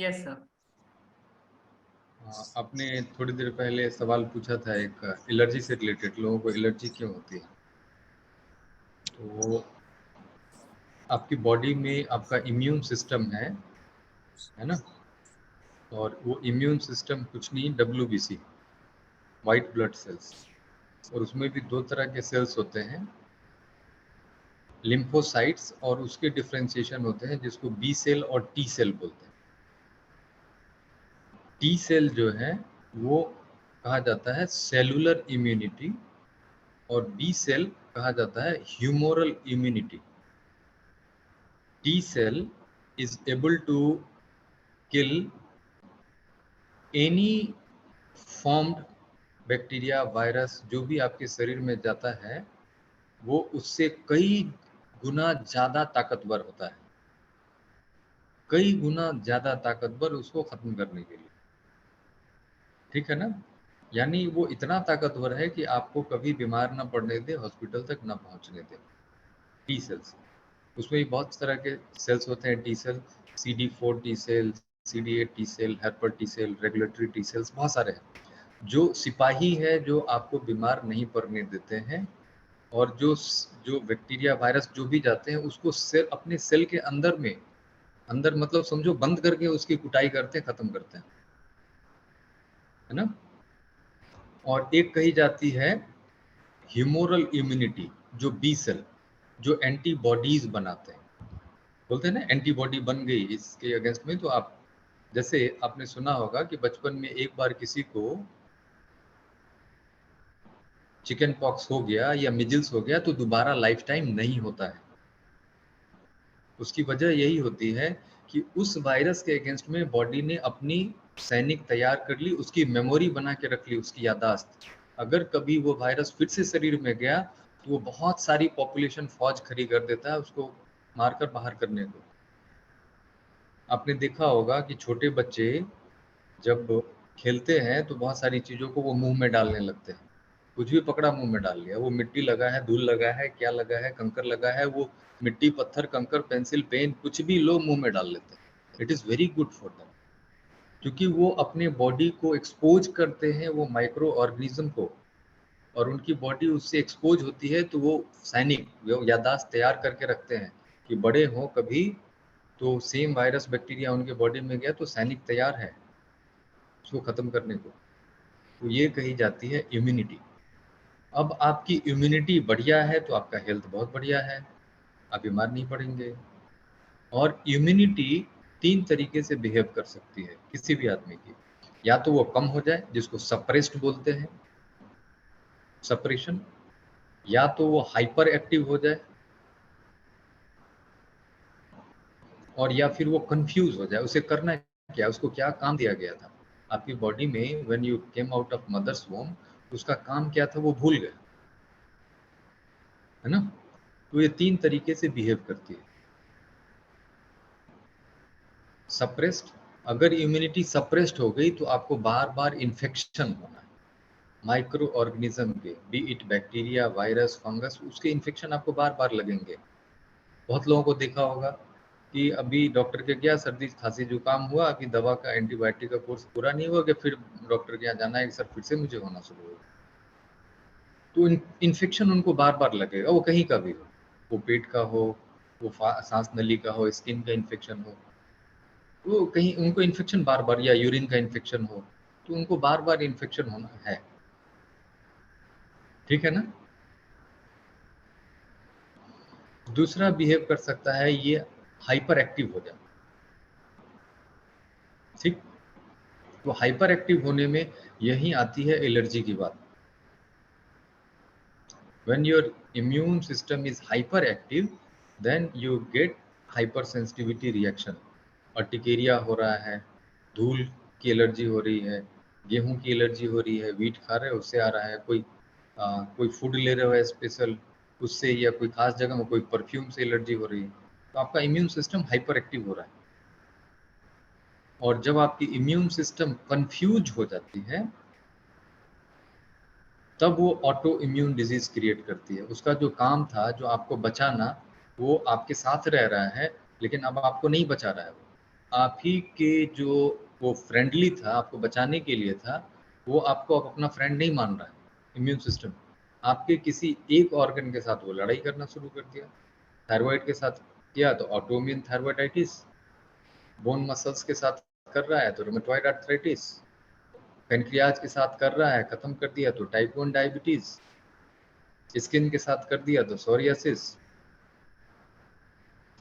Yes sir. आपने थोड़ी देर पहले सवाल पूछा था एक एलर्जी से रिलेटेड, लोगों को एलर्जी क्यों होती है। तो आपकी बॉडी में आपका इम्यून सिस्टम है ना, और वो इम्यून सिस्टम कुछ नहीं, WBC, वाइट ब्लड सेल्स, और उसमें भी दो तरह के सेल्स होते हैं, लिम्फोसाइट्स, और उसके डिफरेंशिएशन होते हैं जिसको बी सेल और टी सेल बोलते हैं। टी सेल जो है वो कहा जाता है सेलुलर इम्यूनिटी, और बी सेल कहा जाता है humoral immunity. T cell is able to kill any formed bacteria, virus, जो भी आपके शरीर में जाता है वो उससे कई गुना ज्यादा ताकतवर होता है, कई गुना ज्यादा ताकतवर उसको खत्म करने के लिए। ठीक है ना, यानी वो इतना ताकतवर है कि आपको कभी बीमार ना पड़ने दे, हॉस्पिटल तक ना पहुंचने दे। टी सेल्स, उसमें भी बहुत तरह के सेल्स होते हैं T cell, CD4 T cell, CD8 T cell, helper T cell, regulatory T cells, बहुत सारे हैं। जो सिपाही है जो आपको बीमार नहीं पड़ने देते हैं, और जो जो बैक्टीरिया वायरस जो भी जाते हैं उसको सेल, अपने सेल के अंदर में, अंदर मतलब समझो बंद करके उसकी कुटाई करते हैं, खत्म करते हैं, है ना। और एक कही जाती है ह्यूमोरल इम्यूनिटी, जो बी सेल, जो एंटीबॉडीज बनाते हैं। बोलते हैं ना एंटीबॉडी बन गई इसके अगेंस्ट में। तो आप, जैसे आपने सुना होगा कि बचपन में एक बार किसी को चिकन पॉक्स हो गया या मिजल्स हो गया तो दोबारा लाइफ टाइम नहीं होता है। उसकी वजह यही होती है कि उस वायरस के अगेंस्ट में बॉडी ने अपनी सैनिक तैयार कर ली, उसकी मेमोरी बना के रख ली, उसकी यादाश्त। अगर कभी वो वायरस फिर से शरीर में गया तो वो बहुत सारी पॉपुलेशन फौज खड़ी कर देता है उसको मारकर बाहर करने को। आपने देखा होगा कि छोटे बच्चे जब खेलते हैं तो बहुत सारी चीज़ों को वो मुंह में डालने लगते हैं। कुछ भी पकड़ा मुंह में डाल लिया, वो मिट्टी लगा है, धूल लगा है, क्या लगा है, कंकर लगा है, वो मिट्टी, पत्थर, कंकर, पेंसिल, पेन, कुछ भी लो मुंह में डाल लेते हैं। It is very good for them, क्योंकि वो अपने बॉडी को एक्सपोज करते हैं वो माइक्रो ऑर्गेनिज्म को, और उनकी बॉडी उससे एक्सपोज होती है तो वो सैनिक, वो यादाश्त तैयार करके रखते हैं कि बड़े हों कभी तो सेम वायरस बैक्टीरिया उनके बॉडी में गया तो सैनिक तैयार है उसको खत्म करने को। तो ये कही जाती है इम्यूनिटी। अब आपकी इम्यूनिटी बढ़िया है तो आपका हेल्थ बहुत बढ़िया है, आप बीमार नहीं पड़ेंगे। और इम्यूनिटी तीन तरीके से बिहेव कर सकती है किसी भी आदमी की। या तो वो कम हो जाए जिसको सप्रेस्ड बोलते हैं, सप्रेशन, या तो वो हाइपर एक्टिव हो जाए, और या फिर वो कंफ्यूज हो जाए। उसे करना क्या, उसको क्या काम दिया गया था आपकी बॉडी में when you came out of mother's womb, उसका काम क्या था वो भूल गए, है ना। तो ये तीन तरीके से बिहेव करती है। सप्रेस्ड, अगर इम्यूनिटी सप्रेस्ड हो गई तो आपको बार बार इन्फेक्शन होना है, माइक्रो ऑर्गेनिज्म के, B it bacteria, virus, fungus, उसके इन्फेक्शन आपको बार बार लगेंगे। बहुत लोगों को देखा होगा कि अभी डॉक्टर के गया, सर्दी खांसी जुकाम हुआ, अभी दवा का एंटीबायोटिक का कोर्स पूरा नहीं हुआ कि फिर डॉक्टर के यहाँ जाना है कि सर फिर से मुझे होना शुरू हो। तो इन्फेक्शन उनको बार बार लगेगा, वो कहीं का भी हो, वो पेट का हो, वो सांस नली का हो, स्किन का इन्फेक्शन हो, तो कहीं उनको इन्फेक्शन बार बार, या यूरिन का इन्फेक्शन हो, तो उनको बार बार इन्फेक्शन होना है। ठीक है ना। दूसरा बिहेव कर सकता है ये हाइपर एक्टिव हो जाए। ठीक, तो हाइपर एक्टिव होने में यही आती है एलर्जी की बात। When your immune system is hyperactive, then you get hypersensitivity reaction। Urticaria हो रहा है, धूल की एलर्जी हो रही है, गेहूं की एलर्जी हो रही है, वीट खा रहे हो उससे आ रहा है, कोई फूड ले रहे हो स्पेशल उससे, या कोई खास जगह में कोई परफ्यूम से एलर्जी हो रही है, तो आपका इम्यून सिस्टम हाइपर एक्टिव हो रहा है। और जब आपकी इम्यून सिस्टम कंफ्यूज हो जाती है तब वो ऑटो इम्यून डिजीज क्रिएट करती है। उसका जो काम था, जो आपको बचाना, वो आपके साथ रह रहा है लेकिन अब आपको नहीं बचा रहा है वो। आप ही के जो वो फ्रेंडली था, आपको बचाने के लिए था, वो आपको अब अपना फ्रेंड नहीं मान रहा है। इम्यून सिस्टम आपके किसी एक ऑर्गन के साथ वो लड़ाई करना शुरू कर दिया। थायराइड के साथ किया तो ऑटोइम्यून थायराइडाइटिस, बोन मसल्स के साथ कर रहा है तो रूमेटॉइड आर्थराइटिस, पेनक्रियाज के साथ कर रहा है, खत्म कर दिया तो टाइप 1 डायबिटीज, स्किन के साथ कर दिया तो सोरियासिस,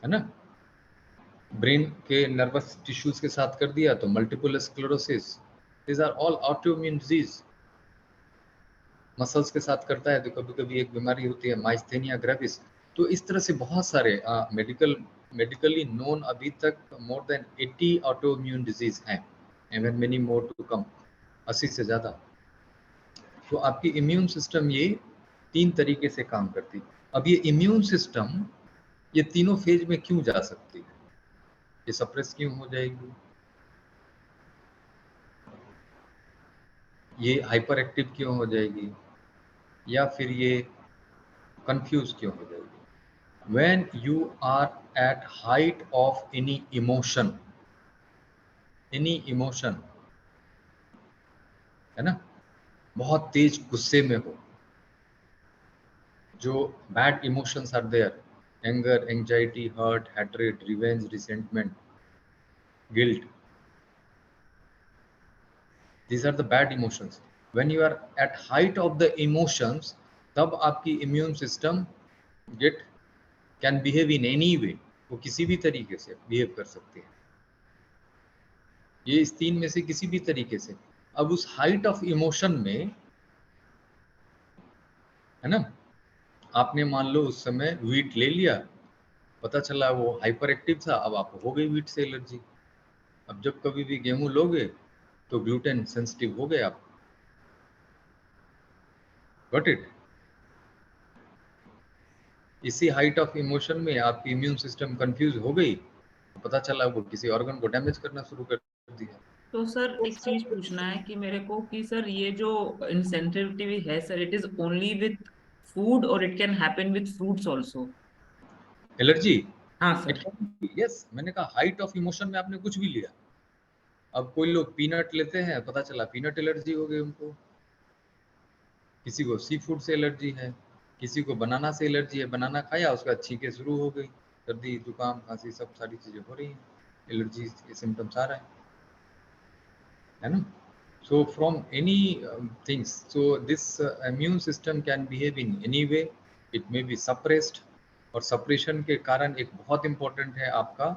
है ना, ब्रेन के नर्वस टिश्यूज के साथ कर दिया तो multiple sclerosis. These are all autoimmune disease. Muscles के साथ करता है तो कभी कभी एक बीमारी होती है माइस्थेनिया ग्रेविस। तो इस तरह से बहुत सारे मेडिकली नोन अभी तक मोर देन 80 ऑटोइम्यून डिजीज हैं, and many more to come, 80 से ज़्यादा। तो आपकी इम्यून सिस्टम ये 3 तरीके से काम करती है। अब ये इम्यून सिस्टम ये तीनों फेज में क्यों जा सकती है? ये सप्रेस क्यों हो जाएगी? ये हाइपर एक्टिव क्यों हो जाएगी? या फिर ये कंफ्यूज क्यों हो जाएगी? When you are at height of any emotion, है ना, बहुत तेज गुस्से में हो, जो bad emotions are there, anger, anxiety, hurt, hatred, revenge, resentment, guilt, these are the bad emotions. When you are at height of the emotions, तब आपकी immune system get can behave in any way, वो किसी भी तरीके से behave कर सकती है, ये इस 3 में से किसी भी तरीके से। अब उस हाइट ऑफ इमोशन में, है ना, आपने मान लो उस समय वीट ले लिया, पता चला वो हाइपर एक्टिव था, अब आपको हो गई वीट से एलर्जी। अब जब कभी भी गेहूं लोगे तो ग्लूटेन सेंसिटिव हो गए आप। Got it? इसी हाइट ऑफ इमोशन में आपकी इम्यून सिस्टम कंफ्यूज हो गई, तो पता चला वो किसी ऑर्गन को डैमेज करना शुरू कर दिया। तो सर एक चीज पूछना है कि मेरे को कि सर ये जो इंसेंसिटिविटी है sir, it is only with food और it can happen with fruits also? Allergy, हाँ it sir. Can be, yes, मैंने कहा हाइट ऑफ इमोशन में आपने कुछ भी लिया। अब कोई लोग पीनट लेते हैं, पता चला पीनट एलर्जी हो गई उनको, किसी को सी फूड से एलर्जी है, किसी को बनाना से एलर्जी है, बनाना खाया उसका छींके शुरू हो गई, सर्दी, जुकाम, खांसी, सब सारी चीजें हो रही हैं, एलर्जी के सिम्टम्स आ रहे है ना। So from any things, so this immune system can behave in any way, it may be suppressed. और सप्रेशन के कारण एक बहुत इंपॉर्टेंट है आपका,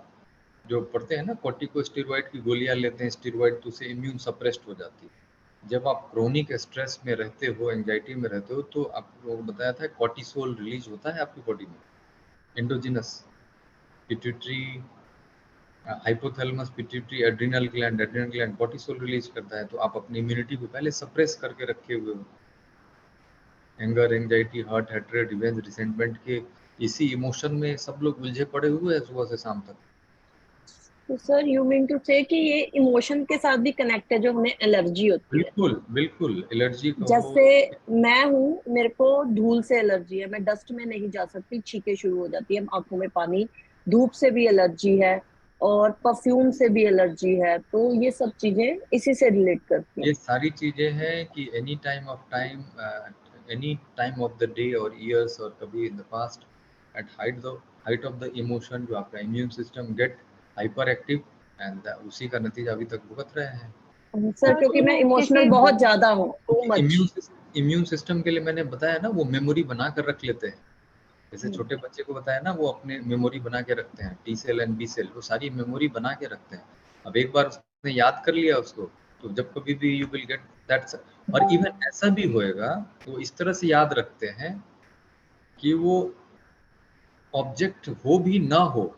जो पढ़ते हैं ना कॉर्टिकोस्टेरॉइड की गोलियां लेते हैं स्टेरॉइड, तो उससे इम्यून सप्रेस्ड हो जाती है। जब आप क्रोनिक स्ट्रेस में रहते हो, एंजाइटी में रहते हो, तो आपको बताया था कॉर्टिसोल रिलीज होता है आपकी बॉडी में, endogenous, pituitary, hypothalamus, pituitary, adrenal gland cortisol release करता है। तो आप अपनी इम्यूनिटी को पहले सप्रेस करके रखे हुए हो, anger, anxiety, hurt, hatred, revenge, resentment के इसी इमोशन में सब लोग उलझे पड़े हुए हैं सुबह से शाम तक। तो सर यू मीन टू से कि ये इमोशन के साथ भी कनेक्ट है जो हमें एलर्जी होती है? बिल्कुल बिल्कुल, एलर्जी कहो। जैसे मैं हूँ, मेरे को धूल से एलर्जी है, मैं डस्ट में नहीं जा सकती, छींके शुरू हो जाती है, आंखों में पानी, धूप से भी एलर्जी है और परफ्यूम से भी एलर्जी है। तो ये सब चीजें इसी से रिलेट करती हैं। ये सारी चीजें हैं कि any time of time, any time of the day और ईयर्स और कभी in the past, at height of the emotion, जो आपका immune system get hyperactive, and उसी का नतीजा अभी तक भुगत रहे हैं। सर क्योंकि मैं इमोशनल बहुत ज्यादा हूँ, टू मच। इम्यून सिस्टम के लिए मैंने बताया ना, वो मेमोरी बना कर रख लेते हैं। जैसे छोटे बच्चे को बताया ना, वो अपने मेमोरी बना के रखते हैं, T cell and B cell, वो सारी मेमोरी बना के रखते हैं। अब एक बार उसने याद कर लिया उसको, तो जब कभी भी यू विल गेट दैट। और इवन ऐसा भी होएगा, वो इस तरह से याद रखते हैं कि वो ऑब्जेक्ट हो भी ना हो,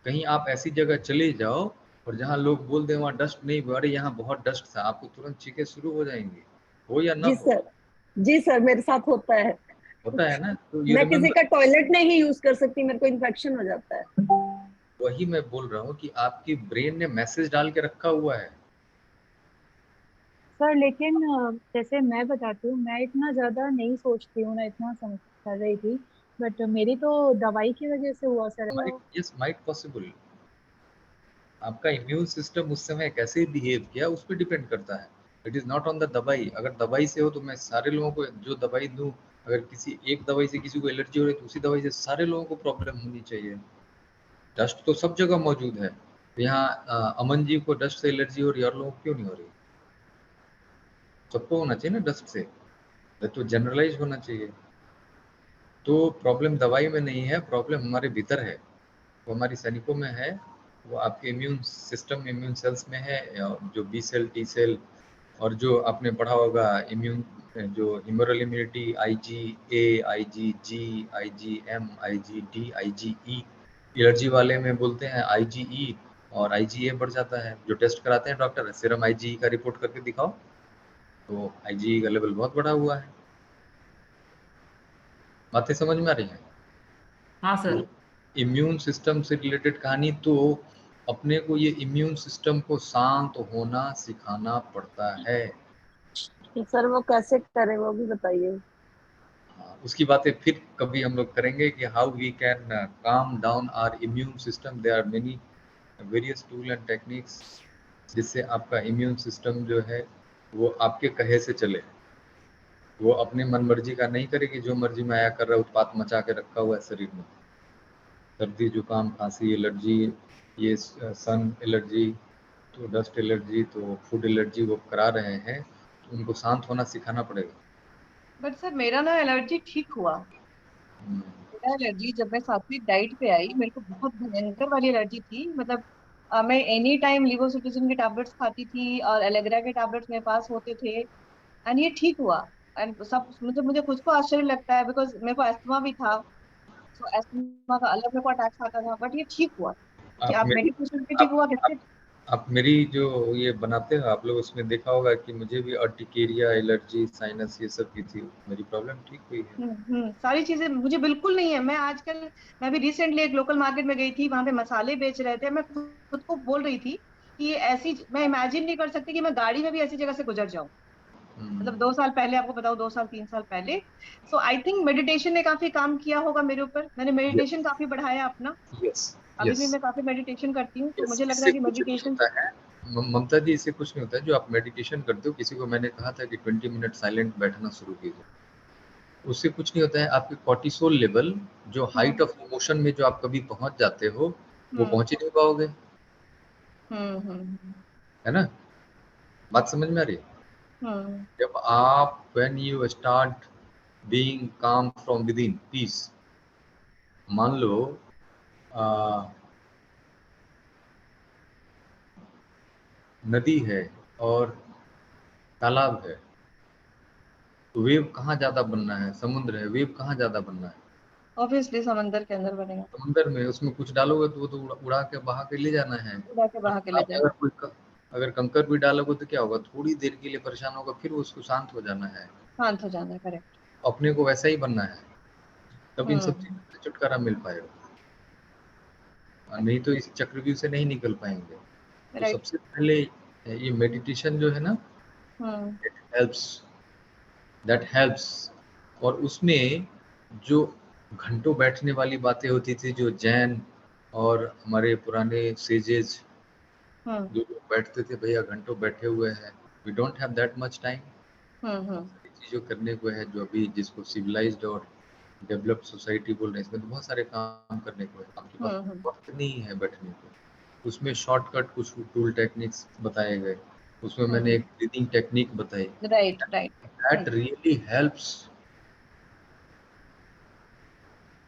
कहीं आप ऐसी जगह चले जाओ और जहाँ लोग बोल दे वहाँ डस्ट नहीं, अरे यहाँ बहुत डस्ट था, आपको तुरंत चीखें शुरू हो जाएंगी, हो या ना जी हो। सर, जी सर, मेरे साथ होता है। होता है ना, तो ये मैं किसी का रिमेम्बर। टॉयलेट नहीं यूज कर सकती, मेरे को इन्फेक्शन हो जाता है। वही मैं बोल रहा हूँ कि आपकी ब्रेन ने मैसेज डाल के रखा हुआ है। सर लेकिन जैसे मैं बताती हूँ, मैं इतना ज्यादा नहीं सोचती हूँ, मैं इतना समझ कर रही थी, बट मेरी तो दवाई की वजह से हुआ सर। Yes, might possible. आपका इम्यून सिस्टम उस समय कैसे बिहेव किया उस पर डिपेंड करता है। It is not on the दवाई। अगर दवाई से हो तो मैं सारे लोगों को जो दवाई दूं, अगर किसी एक दवाई से किसी को एलर्जी हो रही है तो उसी दवाई से सारे लोगों को प्रॉब्लम होनी चाहिए। डस्ट तो सब जगह मौजूद है। तो यहाँ अमन जी को डस्ट से एलर्जी हो रही है और लोगों को क्यों नहीं हो रही? सबको होना चाहिए ना डस्ट से, तो जनरलाइज होना चाहिए। तो प्रॉब्लम दवाई में नहीं है, प्रॉब्लम हमारे भीतर है, वो हमारी सैनिकों में है, वो आपके इम्यून सिस्टम, इम्यून सेल्स में है, जो बी सेल, टी सेल, और जो आपने पढ़ा होगा इम्यून, जो humoral immunity, IgA, IgG, IgM, IgD, IgE। Allergy वाले में बोलते हैं IgE, और IgA बढ़ जाता है। जो टेस्ट कराते हैं डॉक्टर, सीरम IgE का रिपोर्ट करके दिखाओ, तो IgE का लेवल बहुत बढ़ा हुआ है। बातें समझ में आ रही हैं? हाँ तो सर। इम्यून सिस्टम से रिलेटेड कहानी, तो अपने को ये इम्यून सिस्टम को शांत होना सिखाना पड़ता है। तो सर वो कैसे करें वो भी बताइए। उसकी बातें फिर कभी हम लोग करेंगे कि how we can calm down our immune system. There are many various tool and techniques जिससे आपका इम्यून सिस्टम जो है वो आपके कहे से चले, वो अपने मन मर्जी का नहीं करे कि जो मर्जी में आया कर रहा है, उत्पात मचा के रखा हुआ है शरीर में। सर्दी, जुकाम, खांसी, एलर्जी, ये सन एलर्जी, तो डस्ट एलर्जी, तो फूड एलर्जी वो करा रहे हैं, तो उनको शांत होना सिखाना पड़ेगा। बट सर मेरा ना एलर्जी ठीक हुआ। हम्म, मेरा एलर्जी जब मैं सात्विक डाइट पे आई, मेरे को बहुत भयंकर वाली एलर्जी थी। मतलब मैं एनी टाइम लिवोसिट्रिजिन की टैबलेट्स खाती थी और एलेग्रा के टैबलेट्स मेरे पास होते थे, एंड ये ठीक हुआ। एंड सब मतलब मुझे खुद को आश्चर्य लगता है, बिकॉज मेरे को अस्थमा भी था, तो अस्थमा का अलग मेरे को अटैक्स आता था, बट ये ठीक हुआ। कि आप आप मेरी मेडिकेशन पे ठीक आप, हुआ आप किससे? आप मेरी जो ये बनाते हो आप लोग, उसमें देखा होगा कि मुझे भी अर्टिकेरिया, एलर्जी, साइनस, ये सब की थी। मेरी प्रॉब्लम ठीक हुई है। सारी चीजें मुझे बिल्कुल नहीं है। मैं आजकल, मैं भी रिसेंटली एक लोकल मार्केट में गई थी, वहां पे मसाले बेच रहे थे। मैं खुद को बोल रही थी कि ये ऐसी, मैं इमेजिन नहीं कर सकती कि मैं गाड़ी में भी ऐसी जगह से गुजर जाऊं। हम्म, मतलब 2 साल पहले, आपको बताऊं, 2 साल 3 साल पहले। सो आई थिंक मेडिटेशन ने काफी काम किया होगा मेरे ऊपर। मैंने यस, मेडिटेशन काफी बढ़ाया अपना। यस, अभी यस, भी मैं काफी मेडिटेशन करती हूँ, तो यस। मुझे लग रहा इससे है कि कुछ नहीं मेडिटेशन। होता है। ममता जी, इससे कुछ नहीं होता है जो आप मेडिटेशन करते हो। किसी को मैंने कहा था कि 20 मिनट साइलेंट बैठना शुरू कीजिए, उससे कुछ नहीं होता है। आपके कॉर्टिसोल लेवल, जो हाइट हम्म ऑफ इमोशन में जो आप कभी पहुंच जाते हो, वो हम्म पहुंच ही नहीं पाओगे। हम्म है ना? बात समझ में आ रही है? हम्म जब आप, व्हेन यू स्टार्ट बीइंग काम फ्रॉम विद इन पीस, मान लो आ, नदी है और तालाब है, तो वेव कहाँ ज्यादा बनना है? समुद्र है, वेव कहाँ ज्यादा बनना है? ऑब्वियसली समंदर के अंदर बनेगा। समुद्र में। उसमें कुछ डालोगे तो वो तो उड़ा के बहा के ले जाना है। उड़ा के बहा के ले आप जाएगा। अगर कंकर भी डालोगे तो क्या होगा? थोड़ी देर के लिए परेशान होगा, फिर वो उसको शांत हो जाना है। शांत हो जाना है, करेक्ट। अपने को वैसा ही बनना है, तब इन सब हम्म चीजों से छुटकारा मिल पाएगा। और नहीं तो इस चक्रव्यूह से नहीं निकल पाएंगे। तो राइट। सबसे पहले ये मेडिटेशन जो है ना, हम्म हेल्प्स, दैट हेल्प्स। और उसमें जो घंटों बैठने वाली बातें होती थी, जो जैन और हमारे पुराने सेजेस हम्म जो लोग बैठते थे, भैया घंटों बैठे हुए हैं, we don't have that much time hmm सारी चीज़ों करने को है, जो अभी जिसको सिविलाइज्ड और डेवलप्ड सोसाइटी बोल रहे हैं। इसमें तो बहुत सारे काम करने को है, आपके पास हम्म वक्त नहीं है बैठने को। उसमें शॉर्टकट कुछ टूल टेक्निक्स बताए गए। उसमें मैंने एक ब्रीदिंग टेक्निक बताई, right right. That really helps.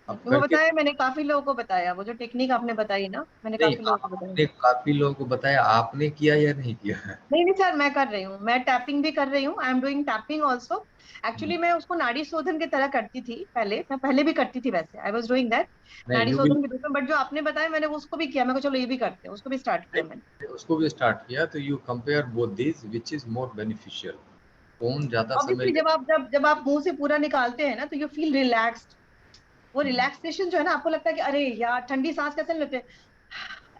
आप वो करके, बताया, मैंने काफी लोगों को बताया, वो जो टेक्निक आपने बताई ना, मैंने नहीं काफी लोगों को बताया। आपने काफी लोगों को बताया, आपने किया या नहीं किया है? नहीं नहीं सर, मैं कर रही हूँ, मैं टैपिंग भी कर रही हूँ। I am doing tapping also. Actually मैं उसको नाड़ी शोधन की तरह करती थी पहले, मैं पहले भी करती थी वैसे, आई वॉज डूइंग दैट, नहीं, नाड़ी यू विल, शोधन के रूप में। बट जो आपने बताया, मैंने उसको भी किया। मैं को चलो ये भी करते हैं, उसको भी स्टार्ट किया मैंने। उसको भी स्टार्ट किया, तो you compare both this, which is more beneficial, कौन ज्यादा समय ऑब्वियसली ले। जब आप मुंह से पूरा निकालते हैं ना, तो यू फील रिलैक्स्ड। वो रिलैक्सेशन जो है ना, आपको लगता है कि अरे यार, ठंडी सांस कैसे लेते हैं,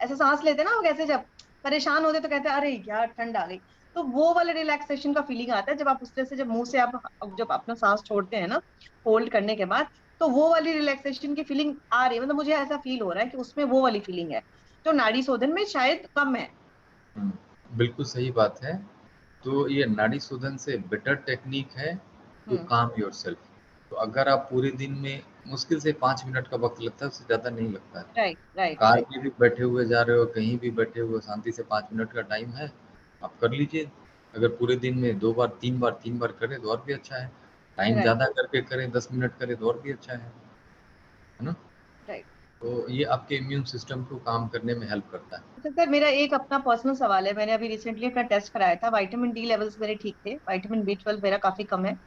ऐसे सांस लेते हैं ना वो, कैसे जब परेशान होते तो कहते हैं अरे यार ठंड आ गई। तो वो वाले रिलैक्सेशन का फीलिंग आता है जब आप उस तरह से, जब मुंह से आप जब अपना सांस छोड़ते हैं ना, होल्ड करने के बाद, तो वो वाली रिलैक्सेशन की फीलिंग आ रही है। मतलब मुझे ऐसा फील हो रहा है कि उसमें वो वाली फीलिंग है। जो नाड़ी शोधन में शायद कम है। बिल्कुल सही बात है। तो ये नाड़ी शोधन से बेटर टेक्निक है टू काम योरसेल्फ। तो अगर आप पूरे दिन में मुश्किल से 5 मिनट का वक्त लगता है, उससे ज्यादा नहीं लगता है। Right right car right. में भी बैठे हुए जा रहे हो, कहीं भी बैठे हुए, शांति से 5 मिनट का टाइम है, आप कर लीजिए। अगर पूरे दिन में 2 बार 3 बार करें तो और भी अच्छा है। टाइम राइट ज्यादा करके करें, 10 मिनट करें तो और भी अच्छा है ना। राइट। तो ये आपके इम्यून सिस्टम को काम करने में हेल्प करता है। अच्छा सर, मेरा एक अपना पर्सनल सवाल है। मैंने अभी रिसेंटली अपना टेस्ट कराया था, विटामिन डी लेवल्स मेरे ठीक थे, विटामिन B12 मेरा काफी कम है,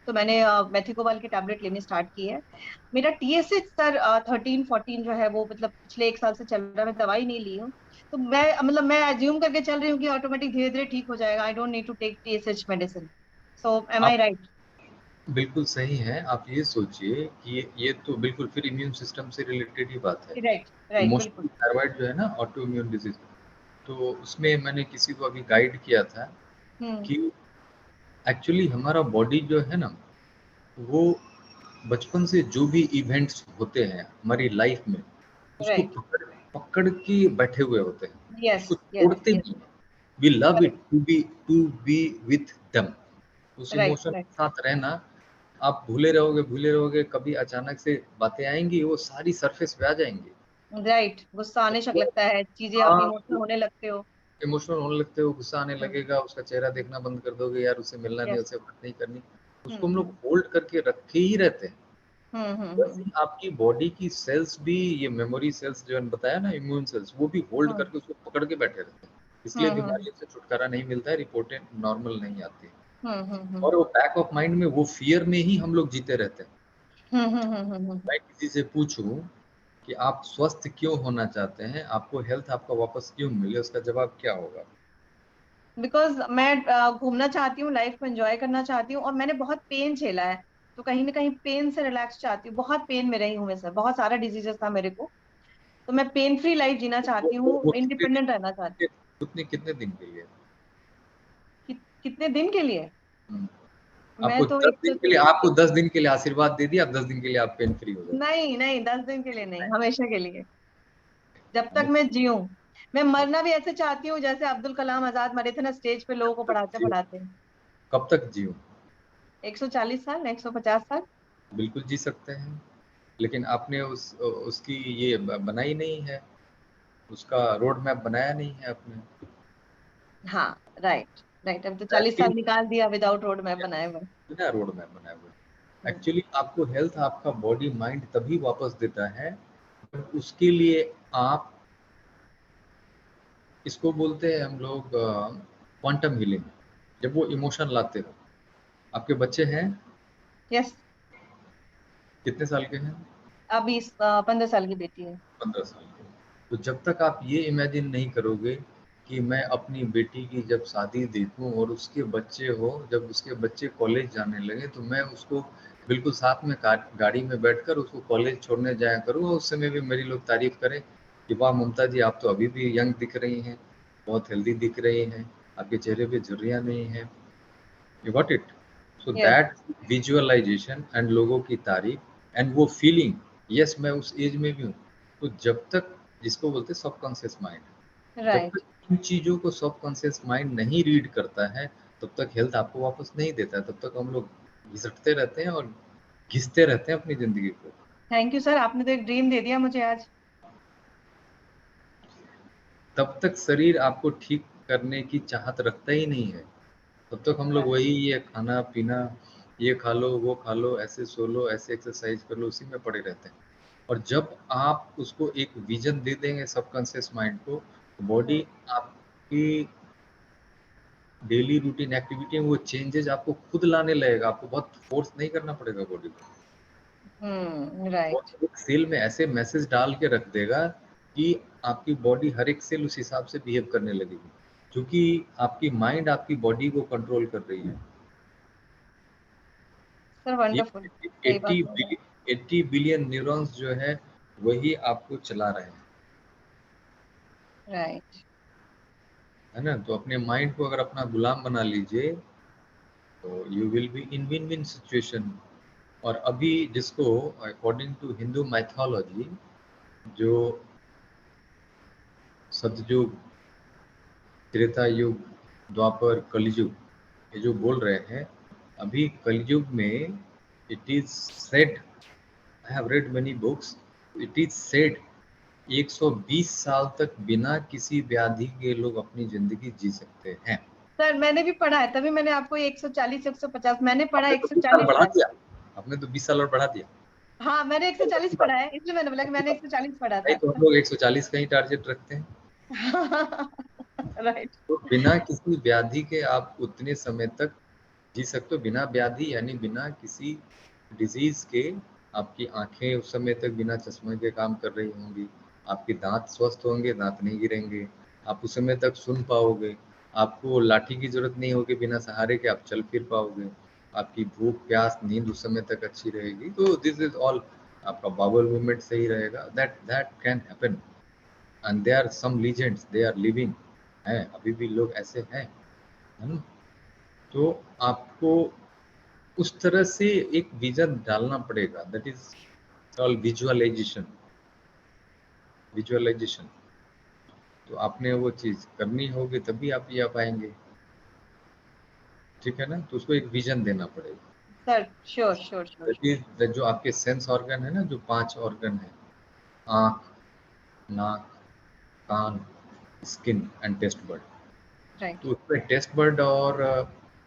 तो मैंने मेथिकोबाल की टैबलेट लेनी स्टार्ट की है। मेरा TSH सर 13-14 जो है वो मतलब पिछले 1 साल से चल रहा है, मैं दवाई नहीं ली हूँ। तो मैं मतलब मैं अज्यूम करके चल रही हूँ कि ऑटोमेटिक धीरे धीरे ठीक हो जाएगा, I don't need to take TSH medicine. So am I आप राइट? बिल्कुल सही हैं। आप ये सोचिए कि ये तो बिल्कुल फिर इम्यून सिस्टम से रिलेटेड ही बात है। राइट राइट बिल्कुल। इमोशनल थायराइड जो है ना, ऑटो इम्यून डिजीज, तो उसमें मैंने किसी को अभी गाइड किया था हम्म। कि एक्चुअली हमारा बॉडी जो है ना, वो बचपन से जो भी इवेंट्स होते हैं हमारी लाइफ में, उसको राइट। पकड़ पकड़ के बैठे हुए होते हैं, यस उसको यस छोड़ते यस। नहीं। We love correct. It to be with them. उस राइट इमोशन राइट के साथ रहना, आप भूले रहोगे, कभी अचानक से बातें आएंगी, वो सारी सरफेस पे आ जाएंगी। राइट। गुस्सा और आने शक वो, लगता है, चीजें आप हाँ, इमोशनल होने लगते हो। इमोशनल होने लगते हो, गुस्सा आने लगेगा, उसका चेहरा देखना बंद कर दोगे, यार उससे मिलना नहीं, यस। उससे बात नहीं करनी। उसको हम लोग हम्म होल्ड करके रखे ही रहते हैं। वैसे हम्म। ही आपकी बॉडी की सेल्स भी, ये मेमोरी सेल्स जो मैंने बताया ना, इम्यून सेल्स, वो भी होल्ड हम्म करके उसको पकड़ के बैठे रहते हैं। इसलिए हम्म बीमारियों से छुटकारा नहीं मिलता है, रिपोर्टें नॉर्मल नहीं आती। हम्म और वो बैक ऑफ माइंड में वो फियर में ही हम लोग जीते रहते हैं। हम्म। मैं किसी से पूछूं कि आप स्वस्थ क्यों होना चाहते हैं, आपको हेल्थ आपका वापस क्यों मिले, उसका जवाब क्या होगा? बिकॉज मैं घूमना चाहती हूँ, लाइफ को एंजॉय करना चाहती हूँ, और मैंने बहुत पेन झेला है, तो कहीं ना कहीं पेन से रिलैक्स चाहती हूँ। बहुत पेन में रही हूँ मैं सर, बहुत सारा डिजीजेस था मेरे को, तो मैं पेन फ्री लाइफ जीना चाहती हूँ, वो कितने इंडिपेंडेंट रहना चाहती दिन, कितने दिन के लिए? हूँ। कितने दिन के लिए? हम्म, मैं आपको तो 10 एक दिन के लिए, आपको 10 दिन के लिए आशीर्वाद दे दिया, अब 10 दिन के लिए आप पेन फ्री हो जाओ। नहीं नहीं, 10 दिन के लिए नहीं, हमेशा के लिए, जब तक मैं जीऊँ। मैं मरना भी ऐसे चाहती हूँ जैसे अब्दुल कलाम आजाद मरे थे ना, स्टेज पे लोगों को कब तक पढ़ाते जियो? पढ़ाते। कब तक जियो? 140 साल, 150 साल। बिल्कुल जी सकते हैं, लेकिन आपने उसकी ये बनाई नहीं है, उसका रोड मैप बनाया नहीं है आपने। हाँ राइट राइट, अब तो 40 साल निकाल दिया विदाउट रोड मैप बनाए हुए। बिना रोड मैप बनाए हुए। हम्म। एक्चुअली आपको हेल्थ, आपका बॉडी माइंड तभी वापस देता है जब उसके लिए आप, इसको बोलते हैं हम लोग क्वांटम हीलिंग, जब वो इमोशन लाते हो। आपके बच्चे हैं, यस। कितने साल के हैं? अभी 15 साल की बेटी है। 15 साल के। तो जब तक आप ये इमेजिन नहीं करोगे कि मैं अपनी बेटी की जब शादी देखूं और उसके बच्चे हो, जब उसके बच्चे कॉलेज जाने लगे, तो मैं उसको बिल्कुल साथ में गाड़ी में बैठकर उसको कॉलेज छोड़ने जाया करूँ, और उस समय भी मेरी लोग तारीफ करें कि वाह ममता जी, आप तो अभी भी यंग दिख रही हैं, बहुत हेल्दी दिख रही हैं, आपके चेहरे पे झुर्रियाँ नहीं हैं। You got it? So yes. That visualisation and लोगों की तारीफ एंड वो फीलिंग, यस मैं उस एज में भी हूँ। तो जब तक, जिसको बोलते हैं सबकॉन्शियस माइंड, जब राइट। तक इन चीजों को सबकॉन्शियस माइंड नहीं रीड करता है, तब तक हेल्थ आपको वापस नहीं देता है। तब तक हम लोग घिसटते रहते हैं और घिसते रहते हैं अपनी जिंदगी को। थैंक यू सर, आपने तो एक ड्रीम दे दिया मुझे आज। तब तक शरीर आपको ठीक करने की चाहत रखता ही नहीं है। तब तक हम लोग वही, ये खाना पीना, ये खा लो, वो खा लो, ऐसे सो लो, ऐसे एक्सरसाइज कर लो, उसी में पड़े रहते हैं। और जब आप उसको एक विजन दे देंगे सबकॉन्शियस माइंड को, तो बॉडी आपकी डेली रूटीन एक्टिविटी में वो चेंजेस आपको खुद लाने लगेगा, आपको बहुत फोर्स नहीं करना पड़ेगा बॉडी को। वो राइट। एक सेल में ऐसे मैसेज डाल के रख देगा कि आपकी बॉडी, हर एक सेल उस हिसाब से बिहेव करने लगेगी, क्योंकि आपकी माइंड आपकी बॉडी को कंट्रोल कर रही है। सर ये वंडरफुल, सही बात 80 बोल रहे हैं। 80 बिलियन न्यूरॉन्स जो है, वही आपको चला रहे हैं, राइट। है ना। तो अपने माइंड को अगर अपना गुलाम बना लीजिए, तो you will be in win win situation. और अभी जिसको, अकॉर्डिंग टू हिंदू मैथोलॉजी, जो सतयुग, त्रेता युग, द्वापर, कलयुग, ये जो बोल रहे हैं अभी कलयुग में, it is said, I have read many books, it is said 120 साल तक बिना किसी व्याधि के लोग अपनी जिंदगी जी सकते हैं। सर मैंने भी पढ़ा है, तभी मैंने आपको 140 150 मैंने पढ़ा, आपने तो 20 साल 140 बढ़ा है। दिया, आपने तो 20 साल और बढ़ा दिया। हाँ मैंने 140 पढ़ा है, इसलिए मैंने बोला कि मैंने 140 पढ़ा नहीं था। तो हम लोग 140 का ही टारगेट रखते हैं। राइट। तो बिना किसी व्याधि के आप उतने समय तक जी सकते हो, बिना व्याधि यानी बिना किसी डिजीज के। आपकी आंखें उस समय तक बिना चश्मे के काम कर रही होंगी, आपके दांत स्वस्थ होंगे, दांत नहीं गिरेंगे, आप उस समय तक सुन पाओगे, आपको लाठी की जरूरत नहीं होगी, बिना सहारे के आप चल फिर पाओगे, आपकी भूख प्यास नींद उस समय तक अच्छी रहेगी। तो दिस इज ऑल, आपका बाउल मूवमेंट सही रहेगा, that can happen. And they are some legends, they are living हैं, अभी भी लोग ऐसे हैं, है ना। तो आपको उस तरह से एक विजन डालना पड़ेगा, that is called visualisation. Visualisation, तो आपने वो चीज करनी होगी तभी आप ये आ पाएंगे, ठीक है ना। तो उसको एक विजन देना पड़ेगा। Sir sure sure sure. That is जो आपके सेंस ऑर्गन है ना, जो 5 ऑर्गन है, आंख, नाक, कान, skin and taste bud. Right. तो उसमें टेस्ट बर्ड और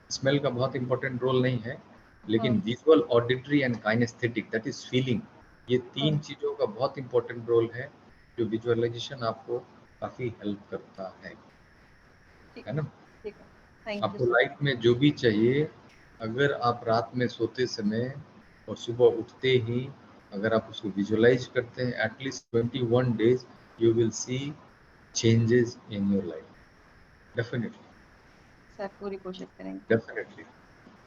स्मेल का बहुत इंपॉर्टेंट रोल नहीं है, लेकिन visual, auditory and kinaesthetic, that is feeling, ये 3 चीजों का बहुत इंपॉर्टेंट रोल है, जो विजुअलाइजेशन आपको काफी हेल्प करता है ना। ठीक है, थैंक यू आपको सर। लाइफ में जो भी चाहिए, अगर आप रात में सोते समय और सुबह उठते ही अगर आप उसको विजुअलाइज करते हैं, at least 21 days you will see changes in your life, definitely. Sir पूरी कोशिश करेंगे। Definitely,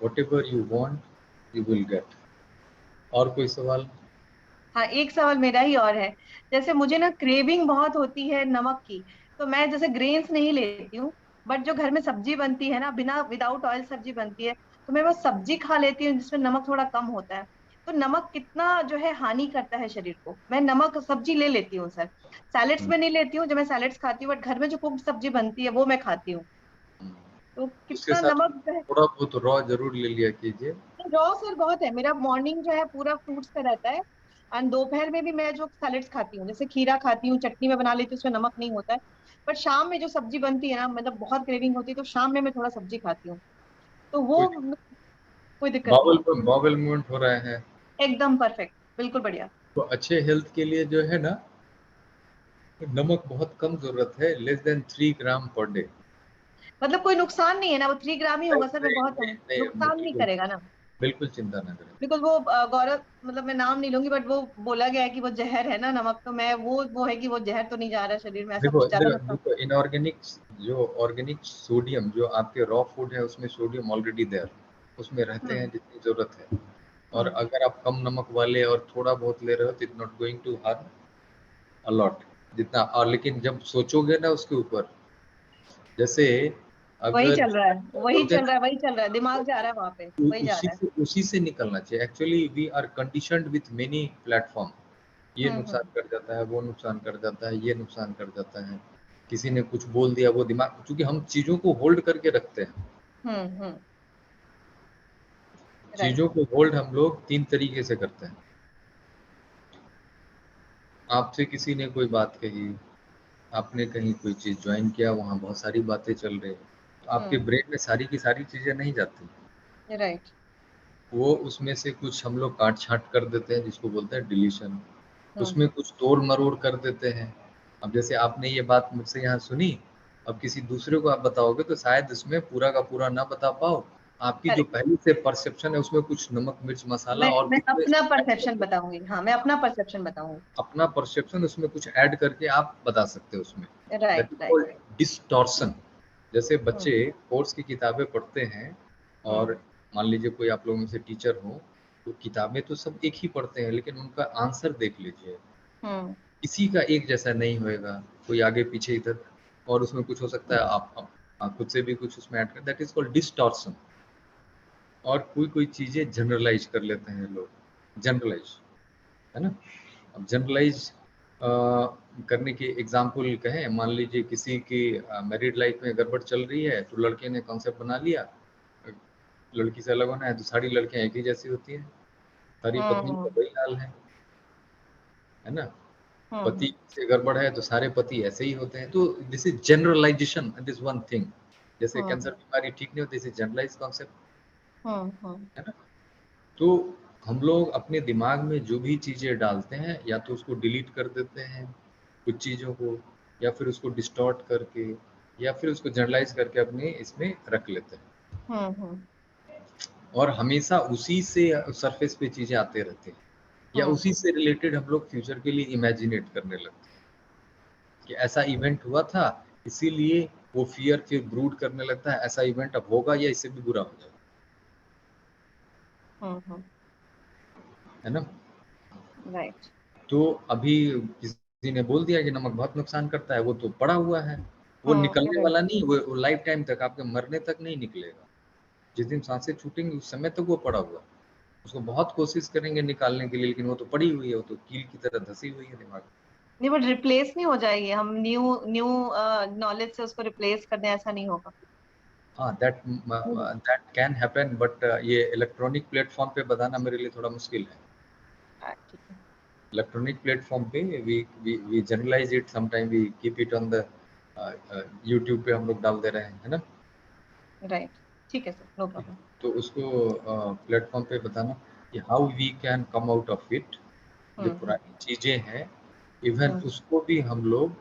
whatever you want you will get। और कोई सवाल? हाँ एक सवाल मेरा ही और है, जैसे मुझे ना क्रेविंग बहुत होती है नमक की, तो मैं जैसे ग्रेन्स नहीं लेती हूँ, बट जो घर में सब्जी बनती है ना, बिना विदाउट ऑयल सब्जी बनती है, तो मैं वो सब्जी खा लेती हूँ जिसमें नमक थोड़ा कम होता है। तो नमक कितना जो है हानि करता है शरीर को? मैं नमक सब्जी ले लेती हूँ सर, सैलेड्स हम्म, में नहीं लेती हूँ, जब मैं सैलेड्स खाती हूँ, बट घर में जो कुक्ड सब्जी बनती है वो मैं खाती हूँ। हम्म। तो उसके कितना साथ नमक जो है? थोड़ा बहुत रॉ जरूर ले लिया कीजिए। रॉ सर बहुत है, मेरा मॉर्निंग जो है पूरा फ्रूट्स का रहता है, एंड दोपहर में भी मैं जो सैलेड्स खाती हूँ, जैसे खीरा खाती हूँ, चटनी में बना लेती हूँ, उसमें नमक नहीं होता है। पर शाम में जो सब्जी बनती है ना, मतलब बहुत क्रेविंग होती है, तो शाम में मैं थोड़ा सब्जी खाती हूँ, तो वो कोई कोई दिक्कत नहीं बावल है? बावल मूवमेंट हो रहा है, एकदम परफेक्ट, बिल्कुल बढ़िया। तो अच्छे हेल्थ के लिए जो है ना, नमक बहुत कम जरूरत है, लेस देन 3 ग्राम पर डे। मतलब कोई नुकसान नहीं है ना? वो 3 ग्राम ही नहीं होगा सर, मैं नहीं बहुत नहीं नहीं, नुकसान नहीं बिल्कुल करेगा ना? बिल्कुल चिंता ना करें। बिकॉज वो गौरव, मतलब मैं नाम नहीं लूंगी, बट वो बोला गया है कि वो जहर है ना नमक, तो मैं वो है कि वो जहर तो नहीं जा रहा शरीर में, ऐसा देखो कुछ ज्यादा देखो नुकसान। देखो, इनऑर्गेनिक, जो ऑर्गेनिक सोडियम जो आपके रॉ फूड है उसमें सोडियम ऑलरेडी देयर, उसमें रहते हैं हम्म जितनी जरूरत है। और हम्म अगर आप कम नमक वाले और थोड़ा बहुत ले रहे हो तो it not going to harm a lot जितना। और लेकिन जब सोचोगे ना उसके ऊपर, जैसे वही अगर चल रहा है, वही बोलते हैं चल रहा है, वही चल रहा है, दिमाग जा रहा है वहां पे, वही जा रहा है। उसी से निकलना चाहिए। Actually we are conditioned with many platform, ये नुकसान हम्म। कर जाता है, वो नुकसान कर जाता है, ये नुकसान कर जाता है, किसी ने कुछ बोल दिया, वो दिमाग, क्योंकि हम चीजों को होल्ड करके रखते हैं। हम्म। राइट। चीजों को होल्ड हम लोग 3 तरीके से करते हैं। आपसे किसी ने कोई बात कही, आपने कहीं कोई चीज ज्वाइन किया, वहां बहुत सारी बातें चल रही, तो आपके ब्रेन में सारी की सारी चीजें नहीं जाती, राइट। वो उसमें से कुछ हम लोग काट छांट कर देते हैं, जिसको बोलते हैं डिलीशन। उसमें हम्म। कुछ तोड़ मरोड़ कर देते हैं। अब जैसे आपने ये बात मुझसे यहाँ सुनी, अब किसी दूसरे को आप बताओगे तो शायद इसमें पूरा का पूरा ना बता पाओ। आपकी जो करेक्ट। पहले से परसेप्शन है उसमें कुछ नमक मिर्च मसाला और मैं कुछ अपना ऐड कर परसेप्शन दो। बताऊंगी, हाँ मैं अपना परसेप्शन बताऊंगी। अपना परसेप्शन उसमें कुछ ऐड करके आप बता सकते हो उसमें। That right is right. Called distortion. जैसे हम्म बच्चे कोर्स की किताबें पढ़ते हैं, और हम्म मान लीजिए कोई आप लोगों में से टीचर हो, तो किताबें तो सब एक ही पढ़ते हैं, लेकिन उनका आंसर देख लीजिए, हम्म। किसी का एक जैसा नहीं होएगा, कोई आगे पीछे इधर, और उसमें कुछ हो सकता है आप खुद से भी कुछ उसमें ऐड कर, दैट इज कॉल्ड डिस्टॉर्शन। और कोई कोई चीजें जनरलाइज कर लेते हैं लोग, जनरलाइज, है ना। अब जनरलाइज करने की एग्जाम्पल कहें, मान लीजिए किसी की मैरिड लाइफ में गड़बड़ चल रही है, तो लड़के ने कॉन्सेप्ट बना लिया लड़की से अलग होना है, तो सारी लड़कियां एक ही जैसी होती हैं, सारी पत्नी का वही हाल है ना। पति से गड़बड़ है तो सारे पति ऐसे ही होते हैं। तो this is generalisation, this one thing. जैसे कैंसर बीमारी ठीक नहीं होती, दिस इज जनरलाइज कॉन्सेप्ट, है ना। तो हम लोग अपने दिमाग में जो भी चीजें डालते हैं, या तो उसको डिलीट कर देते हैं कुछ चीजों को, या फिर उसको डिस्टॉर्ट करके, या फिर उसको जनरलाइज करके अपने इसमें रख लेते हैं, और हमेशा उसी से सरफेस पे चीजें आते रहती हैं, या उसी से रिलेटेड हम लोग फ्यूचर के लिए इमेजिनेट करने लगते हैं कि ऐसा इवेंट हुआ था, इसीलिए वो फियर फिर ब्रूड करने लगता है, ऐसा इवेंट अब होगा या इससे भी बुरा हो जाएगा, है ना। राइट। तो अभी किसी ने बोल दिया कि नमक बहुत नुकसान करता है, वो तो पड़ा हुआ है, वो निकलने वाला नहीं, वो लाइफ टाइम तक, आपके मरने तक नहीं निकलेगा। जिस दिन सांसें छूटेंगी उस समय तक वो पड़ा हुआ, उसको बहुत कोशिश करेंगे निकालने के लिए, लेकिन वो तो पड़ी हुई है, वो तो कील की तरह धसी हुई है दिमाग में। नहीं, बट रिप्लेस नहीं हो जाएगी, हम न्यू न्यू नॉलेज से उसको रिप्लेस कर दें, ऐसा नहीं होगा। हाँ, दैट कैन हैपन, बट ये इलेक्ट्रॉनिक प्लेटफॉर्म पे बताना मेरे लिए थोड़ा मुश्किल है। ठीक है। इलेक्ट्रॉनिक प्लेटफॉर्म पे we generalise it, sometime we keep it on the YouTube पे हम लोग डाल दे रहे हैं, है ना। राइट, ठीक है सर, नो प्रॉब्लम। तो उसको प्लेटफॉर्म पे बताना कि how we can come out of it, जो पुरानी चीजें हैं, इवन उसको भी हम लोग,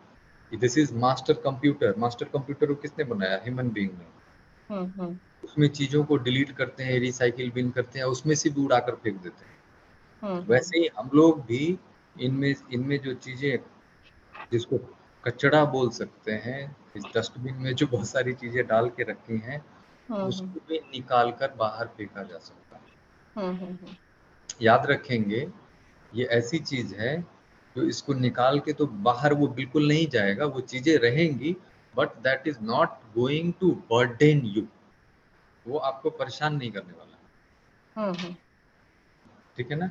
this is master computer. Master computer को किसने बनाया? ह्यूमन बीइंग ने। उसमें चीजों को डिलीट करते हैं, रिसाइकिल बिन करते हैं, उसमें से भी उड़ाकर फेंक देते हैं। वैसे ही हम लोग भी इनमें इनमें जो चीजें, जिसको कचरा बोल सकते हैं, इस डस्टबिन में जो बहुत सारी चीजें डाल के रखी हैं, उसको भी निकाल कर बाहर फेंका जा सकता है। याद रखेंगे, ये ऐसी चीज है जो इसको निकाल के तो बाहर वो बिल्कुल नहीं जाएगा, वो चीजें रहेंगी, but that is not going to burden you, वो आपको परेशान नहीं करने वाला, ठीक है ना।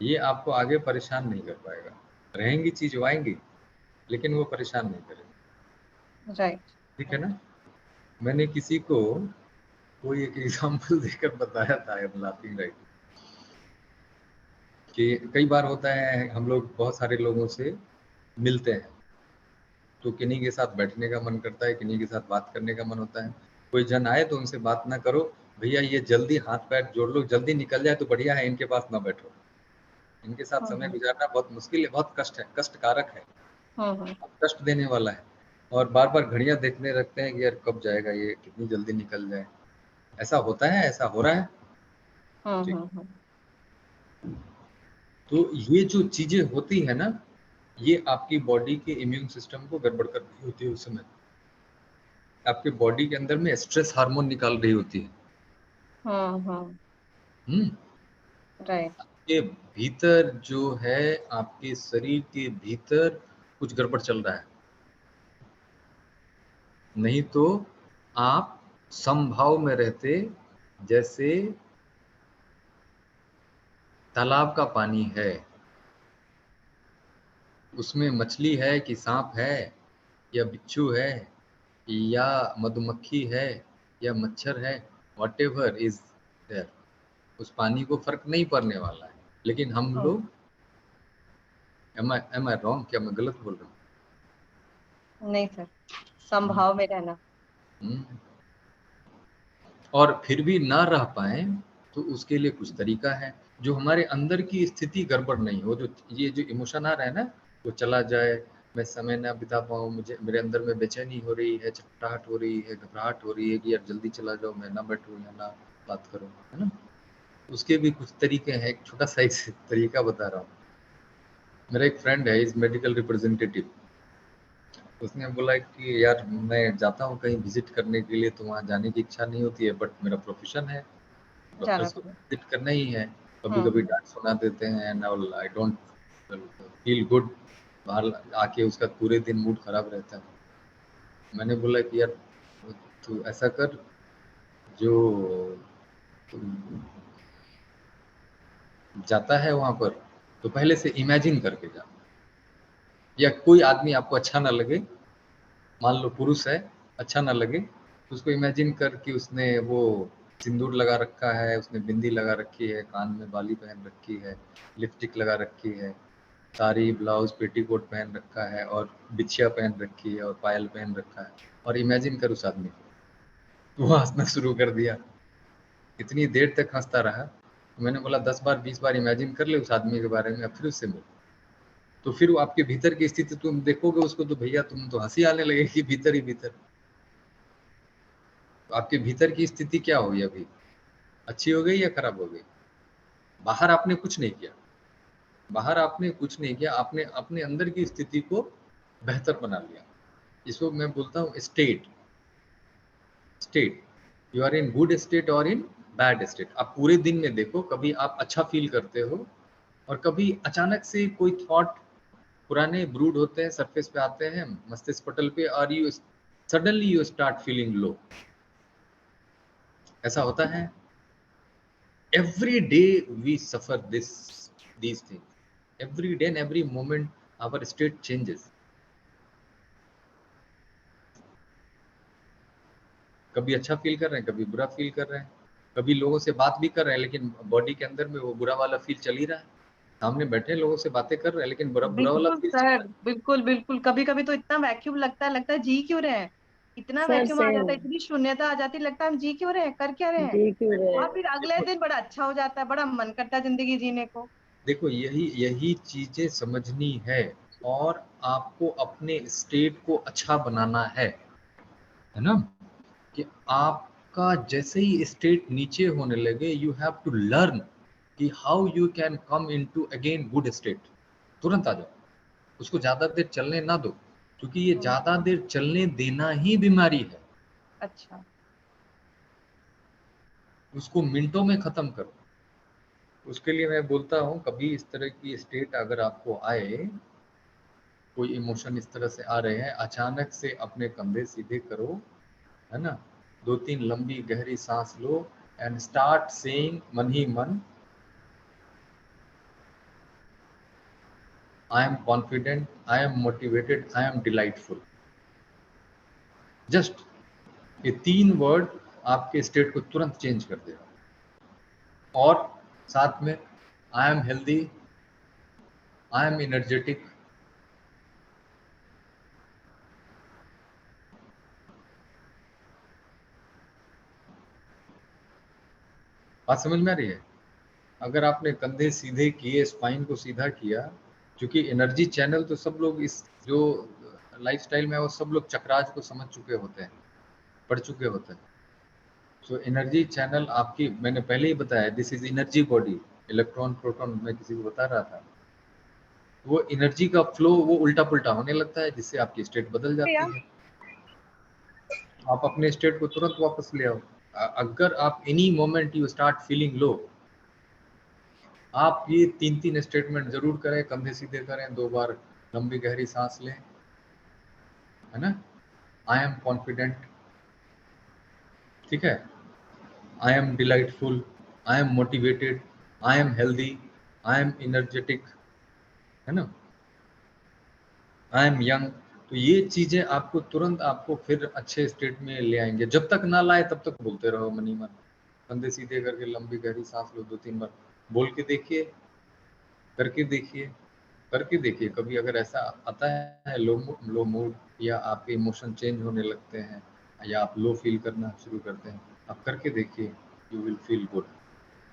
ये आपको आगे परेशान नहीं कर पाएगा, रहेंगी चीज आएंगी, लेकिन वो परेशान नहीं करेगी, राइट। ठीक है ना। मैंने किसी को कोई एक एग्जांपल देकर बताया था, आई एम लाफिंग राइट, कि कई बार होता है हम लोग बहुत सारे लोगों से मिलते हैं, तो किन्हीं के साथ बैठने का मन करता है, किन्हीं के साथ बात करने का मन होता है। कोई जन आए तो उनसे बात ना करो, भैया ये जल्दी हाथ पैर जोड़ लो, जल्दी निकल जाए तो बढ़िया है, इनके पास ना बैठो, इनके साथ समय गुजारना बहुत मुश्किल है, बहुत कष्ट है, कष्टकारक है, कष्ट देने वाला है। और बार बार घड़ियां देखने रखते हैं कि यार कब जाएगा ये, कितनी जल्दी निकल जाए। ऐसा होता है, ऐसा हो रहा है, ठीक। तो ये जो चीजें होती है ना, ये आपकी बॉडी के इम्यून सिस्टम को गड़बड़ कर रही होती है। उस समय आपके बॉडी के अंदर में स्ट्रेस हार्मोन निकाल रही होती है। राइट। के भीतर जो है, आपके शरीर के भीतर कुछ गड़बड़ चल रहा है, नहीं तो आप समभाव में रहते, जैसे तालाब का पानी है, उसमें मछली है कि सांप है या बिच्छू है या मधुमक्खी है या मच्छर है, व्हाटएवर इज देयर, उस पानी को फर्क नहीं पड़ने वाला है। लेकिन हम लोग, एम आई रॉन्ग, क्या मैं गलत बोल रहा हूँ? नहीं सर, संभाव में रहना। और फिर भी ना रह पाए तो उसके लिए कुछ तरीका है, जो हमारे अंदर की स्थिति गड़बड़ नहीं हो, जो ये जो इमोशन आ रहा है ना, वो चला जाए, मैं समय ना बिता पाऊँ, मुझे मेरे अंदर में बेचैनी हो रही है, चटपटाहट हो रही है, घबराहट हो रही है कि यार जल्दी चला जाओ, मैं ना बैठूँ या ना बात करूँ, है ना। उसके भी कुछ तरीके हैं, एक छोटा सा एक तरीका बता रहा हूँ। मेरा एक फ्रेंड है, इज मेडिकल रिप्रेजेंटेटिव, उसने बोला कि यार मैं जाता हूँ कहीं विजिट करने के लिए, तो वहाँ जाने की इच्छा नहीं होती है, बट मेरा प्रोफेशन है, डॉक्टर्स को विजिट करना ही है, कभी कभी डांट सुना देते हैं and I don't feel good, बाहर आके उसका पूरे दिन मूड खराब रहता है। मैंने बोला कि यार तू ऐसा कर, जो जाता है वहां पर तो पहले से इमेजिन करके जा, या कोई आदमी आपको अच्छा ना लगे, मान लो पुरुष है, अच्छा ना लगे, तो उसको इमेजिन कर कि उसने वो सिंदूर लगा रखा है, उसने बिंदी लगा रखी है, कान में बाली पहन रखी है, लिपस्टिक लगा रखी है, साड़ी ब्लाउज पेटीकोट पहन रखा है और बिछिया पहन रखी है और पायल पहन रखा है, और इमेजिन कर उस आदमी को, तो वो हंसना शुरू कर दिया। इतनी देर तक हंसता रहा, तो मैंने बोला 10 बार 20 बार इमेजिन कर ले उस आदमी के बारे में, अब फिर उससे मिल, तो फिर वो आपके भीतर की स्थिति तुम देखोगे उसको, तो भैया तुम तो हंसी आने लगेगी भीतर ही भीतर। तो आपके भीतर की स्थिति क्या हुई अभी, अच्छी हो गई या खराब हो गई? बाहर आपने कुछ नहीं किया, बाहर आपने कुछ नहीं किया, आपने अपने अंदर की स्थिति को बेहतर बना लिया। इसको मैं बोलता हूँ state. You are in good state और इन बैड स्टेट। आप पूरे दिन में देखो, कभी आप अच्छा फील करते हो और कभी अचानक से कोई थॉट पुराने ब्रूड होते हैं, सरफेस पे आते हैं, मस्तिष्क पटल पे, और you suddenly you start feeling low. ऐसा होता है। Every day we suffer these things. Every day and every moment our state changes. कभी अच्छा फील कर रहे हैं, कभी बुरा फील कर रहे हैं, कभी लोगों से बात भी कर रहे हैं लेकिन बॉडी के अंदर में वो बुरा वाला फील चल ही रहा है। सामने बैठे लोगों से बातें कर रहे हैं लेकिन बुरा वाला बिल्कुल फील चल रहा सर, है। बिल्कुल बिल्कुल। कभी कभी तो इतना वैक्यूम लगता है जी क्यों रहे हैं, इतना सर वैक्यूम आ जाता है, सेम, इतनी शून्यता आ जाती है, लगता है हम जी क्यों रहे हैं, कर क्या रहे हैं। जी क्यों रहे और हैं। फिर अगले देखो, दिन बड़ा अच्छा हो जाता है, बड़ा मन करता है जिंदगी जीने को। देखो यही यही चीजें समझनी है, और आपको अपने स्टेट को अच्छा बनाना है ना, कि आपका जैसे ही स्टेट नीचे होने लगे, यू हैव टू लर्न कि how you can come into again good state. तुरंत आ जाओ, उसको ज्यादा देर चलने ना दो, क्योंकि ये ज्यादा देर चलने देना ही बीमारी है। अच्छा। उसको मिनटों में खत्म करो। उसके लिए मैं बोलता हूँ, कभी इस तरह की स्टेट अगर आपको आए, कोई इमोशन इस तरह से आ रहे हैं, अचानक से अपने कंधे सीधे करो, है ना, 2-3 लंबी गहरी सांस लो एंड स्टार्ट सेइंग मन ही मन, I am confident, I am motivated, I am delightful. Just ये 3 वर्ड आपके स्टेट को तुरंत चेंज कर देगा। और साथ में I am healthy, I am energetic, बात समझ में आ रही है? अगर आपने कंधे सीधे किए, स्पाइन को सीधा किया, क्योंकि एनर्जी चैनल तो सब लोग इस जो लाइफस्टाइल में है वो सब लोग चक्राज को समझ चुके होते हैं, पढ़ चुके होते हैं। सो एनर्जी चैनल आपकी, मैंने पहले ही बताया, this is energy body. Electron proton मैं किसी को बता रहा था, वो एनर्जी का फ्लो वो उल्टा पुल्टा होने लगता है, जिससे आपकी स्टेट बदल भैया, जाती है। आप अपने स्टेट को तुरंत वापस ले आओ। अगर आप any moment you start feeling लो, आप ये 3-3 स्टेटमेंट जरूर करें, कंधे सीधे करें, 2 बार लंबी गहरी सांस लें, है ना। आई एम कॉन्फिडेंट, ठीक है, I am delightful, I am motivated, I am healthy, I am energetic, है ना, आई एम यंग। तो ये चीजें आपको तुरंत आपको फिर अच्छे स्टेट में ले आएंगे। जब तक ना लाए तब तक बोलते रहो मनी मन, कंधे सीधे करके लंबी गहरी सांस लो, 2-3 बार बोल के देखिए, करके देखिए, करके देखिए। कभी अगर ऐसा आता है लो मूड, या आपके इमोशन चेंज होने लगते हैं, या आप लो फील करना शुरू करते हैं, आप करके देखिए, यू विल फील गुड।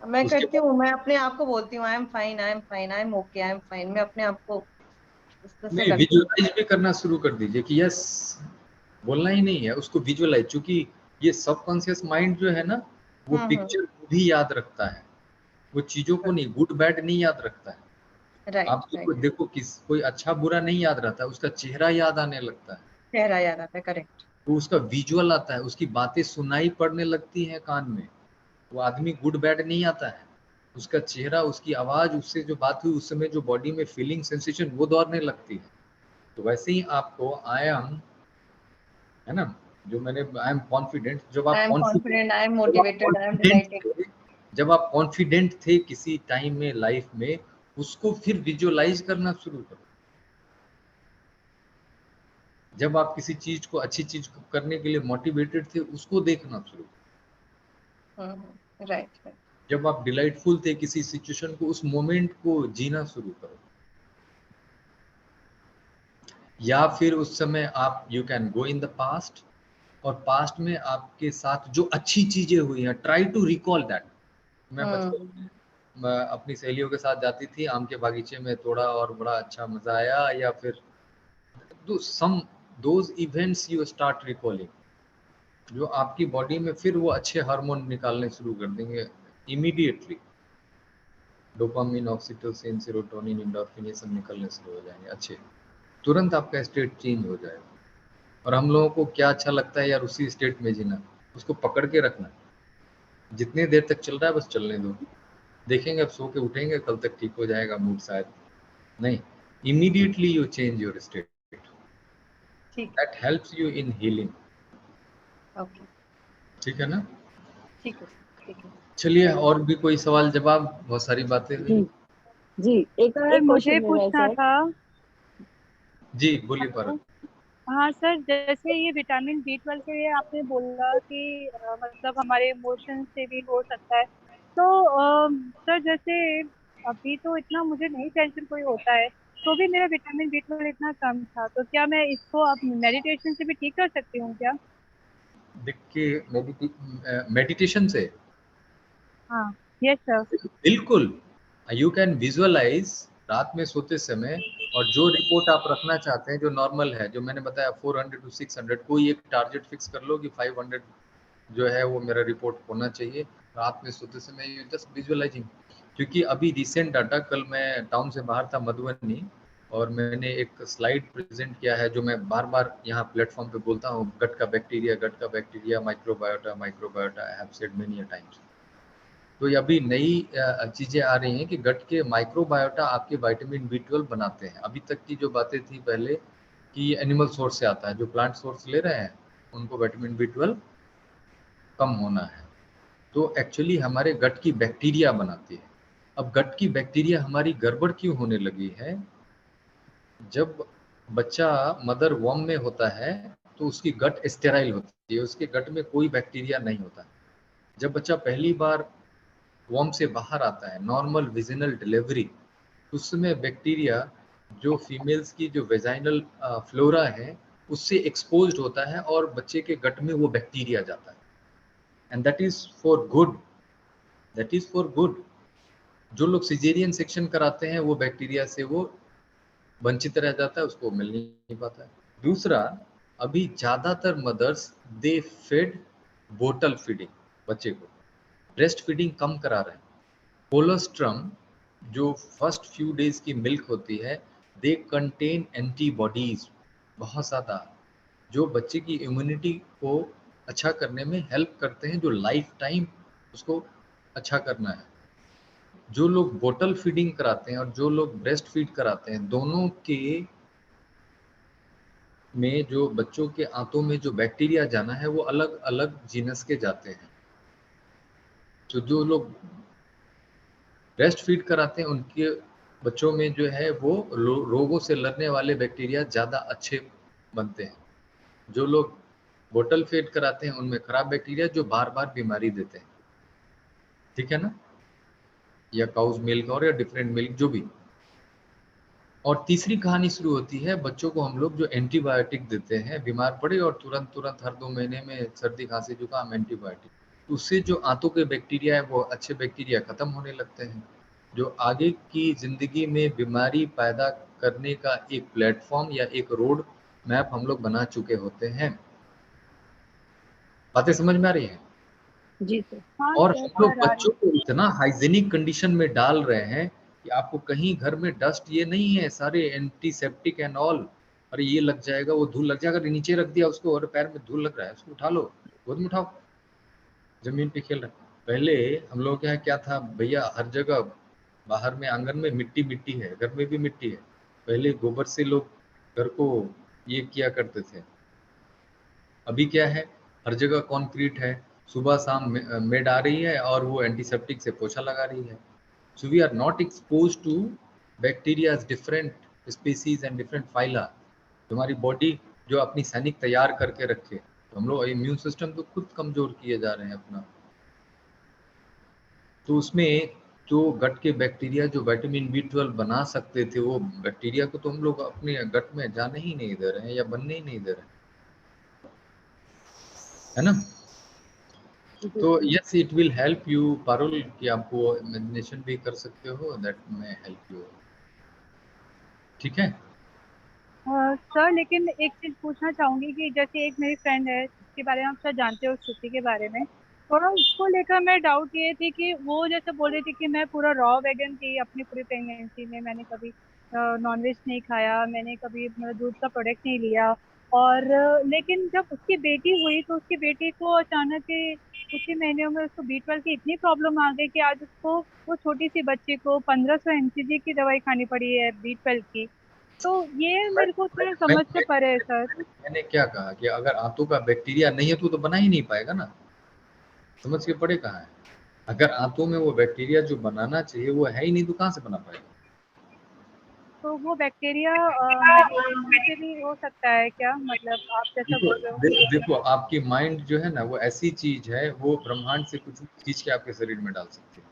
मैं उसके करती बाद हूँ, मैं अपने आप को बोलती हूँ I am fine, I am fine, I am okay, I am fine. मैं अपने आप को इस तरह से नहीं, करती हूँ। विजुअलाइज भी करना शुरू कर दीजिए कि यस, बोलना ही नहीं है उसको, विजुअलाइज। क्योंकि ये सबकॉन्शियस माइंड जो है ना, वो हम्म। पिक्चर को भी याद रखता है, वो चीजों को नहीं, गुड बैड नहीं याद रखता है। राइट आप राइट। देखो किस कोई अच्छा बुरा नहीं याद रहता, उसका चेहरा याद आने लगता है, चेहरा याद आता है, करेक्ट। तो उसका विजुअल आता है, उसकी बातें सुनाई पड़ने लगती हैं कान में। वो आदमी गुड बैड नहीं आता है, उसका चेहरा, उसकी आवाज, उससे जो बात हुई उस समय जो बॉडी में फीलिंग सेंसेशन वो दौड़ने लगती है। तो वैसे ही आपको आई एम, है ना, जो मैंने I am confident, I am confident, I am motivated, I am confident dilated. थे, जब आप कॉन्फिडेंट थे किसी टाइम में लाइफ में, उसको फिर विजुअलाइज करना शुरू करो। जब आप किसी चीज को, अच्छी चीज को करने के लिए मोटिवेटेड थे, उसको देखना शुरू करो। राइट। जब आप डिलाइटफुल थे किसी सिचुएशन को, उस मोमेंट को जीना शुरू करो। या फिर उस समय आप, you can go in the past, और पास्ट में आपके साथ जो अच्छी चीजें हुई हैं, ट्राई टू रिकॉल दैट। मैं बचपन मैं अपनी सहेलियों के साथ जाती थी आम के बागीचे में, थोड़ा और बड़ा अच्छा मजा आया। या फिर some those events you start recalling, जो आपकी बॉडी में फिर वो अच्छे हार्मोन निकालने शुरू कर देंगे immediately. Dopamine, oxytocin, serotonin, endorphin, ये सब निकलने शुरू हो जाएंगे अच्छे, तुरंत आपका स्टेट चेंज हो जाएगा। और हम लोगों को क्या अच्छा लगता है यार, उसी स्टेट में जीना, उसको पकड़ के रखना। जितने देर तक चल रहा है बस चलने दो, देखेंगे अब सो के उठेंगे कल तक ठीक हो जाएगा मूड, शायद नहीं। Immediately you change your state, that helps you in healing. Okay, ठीक है ना? ठीक है, ठीक है। चलिए, और भी कोई सवाल जवाब? बहुत सारी बातें हुई। जी, एक सर मुझे क्वेश्चन मेरा है पूछना सर। था। जी बोलिए हेलो। पारस। हाँ सर, जैसे ये विटामिन B12 के लिए आपने बोला कि मतलब हमारे इमोशन से भी हो सकता है, तो सर जैसे अभी तो इतना मुझे नहीं टेंशन कोई होता है, तो भी मेरा विटामिन B12 इतना कम था, तो क्या मैं इसको अब मेडिटेशन से भी ठीक कर सकती हूँ क्या? देखिए, मेडिटेशन से हाँ। Yes sir. बिल्कुल, यू कैन विजुअलाइज रात में सोते समय, और जो रिपोर्ट आप रखना चाहते हैं जो नॉर्मल है, जो मैंने बताया 400 to 600, कोई एक टारगेट फिक्स कर लो कि 500 जो है वो मेरा रिपोर्ट होना चाहिए रात में सोते समय। You just visualising. क्योंकि अभी रिसेंट डाटा, कल मैं टाउन से बाहर था मधुबनी, और मैंने एक स्लाइड प्रेजेंट किया है जो मैं बार बार यहाँ प्लेटफॉर्म पे बोलता हूँ, गट का bacteria, microbiota, I have said many times. तो ये अभी नई चीजें आ रही हैं कि गट के माइक्रोबायोटा आपके विटामिन B12 बनाते हैं। अभी तक की जो बातें थी पहले कि एनिमल सोर्स से आता है, जो प्लांट सोर्स ले रहे हैं उनको विटामिन B12 कम होना है। तो एक्चुअली हमारे गट की बैक्टीरिया बनाती है। अब गट की बैक्टीरिया हमारी गड़बड़ क्यों होने लगी है? जब बच्चा मदर वॉर्म में होता है तो उसकी गट स्टेराइल होती है, उसके गट में कोई बैक्टीरिया नहीं होता। जब बच्चा पहली बार वॉर्म से बाहर आता है, नॉर्मल विजिनल डिलीवरी, उस समय बैक्टीरिया जो फीमेल्स की जो वेजाइनल फ्लोरा है उससे एक्सपोज्ड होता है, और बच्चे के गट में वो बैक्टीरिया जाता है। And that is for good, that is for good. जो लोग सिजेरियन सेक्शन कराते हैं वो बैक्टीरिया से वो वंचित रह जाता है, उसको मिल नहीं पाता है। दूसरा, अभी ज्यादातर मदर्स दे फेड बोतल फीडिंग बच्चे को, ब्रेस्ट फीडिंग कम करा रहे हैं। कोलोस्ट्रम जो फर्स्ट फ्यू डेज की मिल्क होती है, दे कंटेन एंटीबॉडीज बहुत ज़्यादा, जो बच्चे की इम्यूनिटी को अच्छा करने में हेल्प करते हैं, जो लाइफ टाइम उसको अच्छा करना है। जो लोग बोतल फीडिंग कराते हैं और जो लोग ब्रेस्ट फीड कराते हैं, दोनों के में जो बच्चों के आंतों में जो बैक्टीरिया जाना है वो अलग अलग जीनस के जाते हैं। तो जो लोग ब्रेस्ट फीड कराते हैं उनके बच्चों में जो है वो रोगों से लड़ने वाले बैक्टीरिया ज़्यादा अच्छे बनते हैं। जो लोग बोतल फीड कराते हैं उनमें खराब बैक्टीरिया जो बार बार बीमारी देते हैं। ठीक है ना? या काउज मिल्क और या डिफरेंट मिल्क जो भी। और तीसरी कहानी शुरू होती है, बच्चों को हम लोग जो एंटीबायोटिक देते हैं, बीमार पड़े और तुरंत तुरंत हर 2 महीने में सर्दी खांसी जुकाम एंटीबायोटिक, उससे जो आंतों के बैक्टीरिया है वो अच्छे बैक्टीरिया खत्म होने लगते हैं, जो आगे की जिंदगी में बीमारी पैदा करने का एक प्लेटफॉर्म या एक रोड मैप हम लोग बना चुके होते हैं। बातें समझ में आ रही है? जी सर। हाँ और सर, हम लोग सर आ रही। बच्चों को इतना हाइजीनिक कंडीशन में डाल रहे हैं कि आपको कहीं घर में डस्ट ये नहीं है, सारे एंटीसेप्टिक एंड ऑल। अरे ये लग जाएगा, वो धूल लग जाएगा, नीचे रख दिया उसको और पैर में धूल लग रहा है, उसको उठा लो, गोद में उठाओ, जमीन पे खेल रहा है। पहले हम लोग के यहाँ क्या था भैया, हर जगह बाहर में आंगन में मिट्टी मिट्टी है, घर में भी मिट्टी है। पहले गोबर से लोग घर को ये किया करते थे। अभी क्या है, हर जगह कंक्रीट है, सुबह शाम मेड आ रही है और वो एंटीसेप्टिक से पोछा लगा रही है। So we are not exposed to bacteria, different species and different phyla. हमारी बॉडी जो अपनी सैनिक तैयार करके रखे। तो हम लोग इम्यून सिस्टम तो खुद कमजोर किए जा रहे हैं अपना। तो उसमें जो गट के बैक्टीरिया जो विटामिन B12 बना सकते थे, वो बैक्टीरिया को तो हम लोग अपने गट में जाने ही नहीं दे रहे हैं या बनने ही नहीं दे रहे हैं, है ना। तो yes, it will help you Parul कि आपको इमेजिनेशन भी कर सकते हो, दैट में हेल्प यू। ठीक है। सर लेकिन एक चीज पूछना चाहूंगी कि जैसे एक मेरी फ्रेंड है जिसके बारे में आप शायद जानते हो, श्रुति के बारे में, थोड़ा उसको लेकर मैं डाउट ये थी कि वो जैसे बोल रही थी कि मैं पूरा रॉ वेगन थी अपनी पूरी प्रेगनेंसी में, मैंने कभी नॉनवेज नहीं खाया, मैंने कभी मतलब दूध का प्रोडक्ट नहीं लिया। और लेकिन जब उसकी बेटी हुई तो उसकी बेटी को अचानक ही कुछ ही महीनों में उसको B12 की इतनी प्रॉब्लम आ गई कि आज उसको, वो छोटी सी बच्ची को 1500 mcg की दवाई खानी पड़ी है B12 की। तो ये मेरे को थोड़ा समझ से परे है सर। मैंने क्या कहा कि अगर आंतों का बैक्टीरिया नहीं है तो बना ही नहीं पाएगा ना, समझ के पड़े कहाँ है। अगर आंतों में वो बैक्टीरिया जो बनाना चाहिए वो है ही नहीं तो कहाँ से बना पाएगा। तो वो बैक्टीरिया मेडिसिन से भी हो सकता है क्या, मतलब आप जैसा देखो बोल रहे हो? देखो, आपकी माइंड जो है ना वो ऐसी चीज है, वो ब्रह्मांड से कुछ खींच के आपके शरीर में डाल सकती है।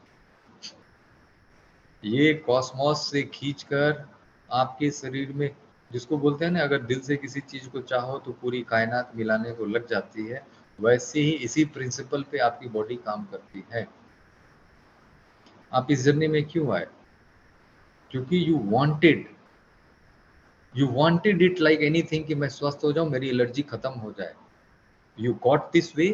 ये कॉस्मोस से खींचकर आपके शरीर में, जिसको बोलते हैं ना अगर दिल से किसी चीज को चाहो तो पूरी कायनात मिलाने को लग जाती है, वैसे ही इसी प्रिंसिपल पे आपकी बॉडी काम करती है। आप इस जर्नी में क्यों आए? क्योंकि you wanted it like anything कि मैं स्वस्थ हो जाऊं, मेरी एलर्जी खत्म हो जाए। You got this way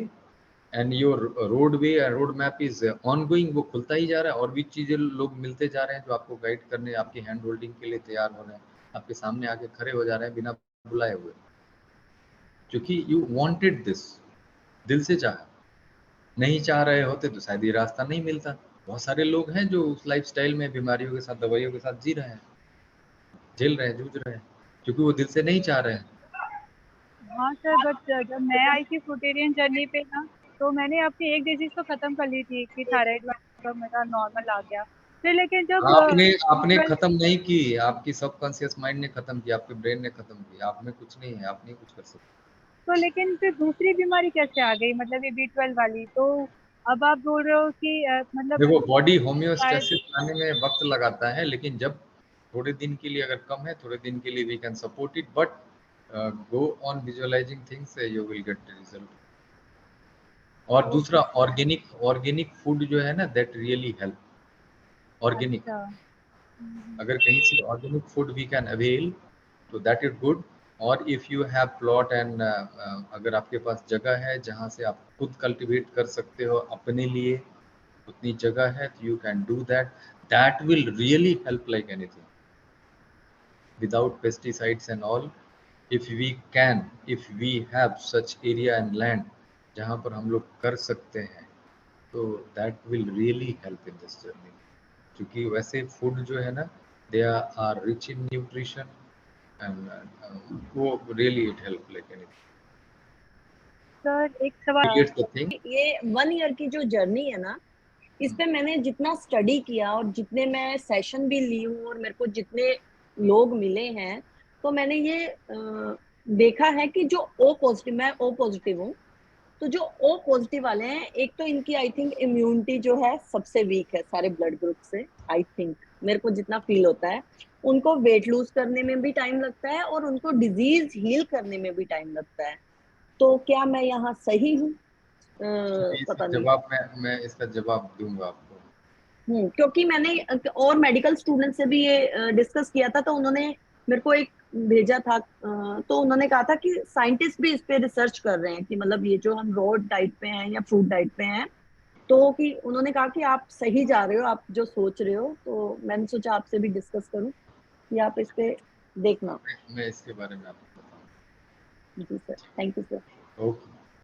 and your road way and road map is ongoing, वो खुलता ही जा रहा है। और भी चीजें लोग मिलते जा रहे हैं जो आपको गाइड करने, आपकी हैंड होल्डिंग के लिए तैयार हो रहे हैं, आपके सामने आके खड़े हो जा रहे हैं बिना बुलाए हुए, क्योंकि यू वांटेड दिस, दिल से चाहा। नहीं चाह रहे होते तो शायद ये रास्ता नहीं मिलता। बहुत सारे लोग हैं जो उस लाइफस्टाइल में बीमारियों के साथ, दवाइयों के साथ जी रहे हैं, झेल रहे हैं, जूझ रहे हैं, क्योंकि वो दिल से नहीं चाह रहे हैं। हाँ सर, बट जब मैं आई थी फ्रूटेरियन जर्नी पे ना, तो मैंने अपनी एक डिजीज तो खत्म कर ली थी कि थायराइड वाला मेरा नॉर्मल आ गया। फिर लेकिन जब आपने आपने B12, खत्म नहीं की, आपकी सबकॉन्शियस माइंड ने खत्म की, आपके ब्रेन ने खत्म की। आप में कुछ नहीं है, आप नहीं कुछ कर सकते। तो लेकिन फिर दूसरी बीमारी कैसे आ गई, मतलब ये B12 वाली? तो अब आप बोल रहे हो कि मतलब देखो, बॉडी शायद। होम्योस्टेसिस आने में वक्त लगाता है, लेकिन जब थोड़े दिन के लिए अगर कम है, थोड़े दिन के लिए we can support it, but go on visualising things, you will get the result. और ओके दूसरा, सर। ऑर्गेनिक ऑर्गेनिक फूड जो है ना, दैट रियली हेल्प। ऑर्गेनिक, अच्छा। अगर कहीं से organic food we can avail तो दैट इज गुड। और if you have plot and अगर आपके पास जगह है जहाँ से आप खुद कल्टीवेट कर सकते हो अपने लिए, उतनी जगह है, तो you can do that. That will really help like anything without pesticides and all। if we can, if we have such area and land जहाँ पर हम लोग कर सकते हैं, तो that will really help in this journey। क्योंकि वैसे फूड जो है ना, they are rich in nutrition and वो really it help like anything। Sir एक सवाल। Creates the thing। ये 1 ईयर की जो जर्नी है ना, इस पे मैंने जितना स्टडी किया और जितने मैं सेशन भी ली हूँ और मेरे को जितने लोग मिले हैं, तो मैंने ये देखा है कि जो ओ पॉजिटिव, मैं ओ पॉजिटिव हूँ, तो जो ओ पॉजिटिव वाले हैं, एक तो इनकी आई थिंक इम्यूनिटी जो है सबसे वीक है सारे ब्लड ग्रुप से। आई थिंक मेरे को जितना फील होता है, उनको वेट लूज करने में भी टाइम लगता है और उनको डिजीज हील करने में भी टाइम लगता है। तो क्या मैं यहाँ सही हूँ? इसका पता नहीं। जवाब मैं इसका जवाब दूंगा आपको। क्योंकि मैंने और मेडिकल स्टूडेंट से भी ये डिस्कस किया था, तो उन्होंने मेरे को एक भेजा था, तो उन्होंने कहा था कि साइंटिस्ट भी इस पे रिसर्च कर रहे हैं कि मतलब ये जो हम रॉ डाइट पे हैं या फ्रूट डाइट पे हैं, तो कि उन्होंने कहा कि आप सही जा रहे हो, आप जो सोच रहे हो। तो मैंने सोचा आपसे भी डिस्कस करूं कि आप इस पे देखना। मैं इसके बारे में आपको बताऊंगा। जी sir, thank you sir. Okay.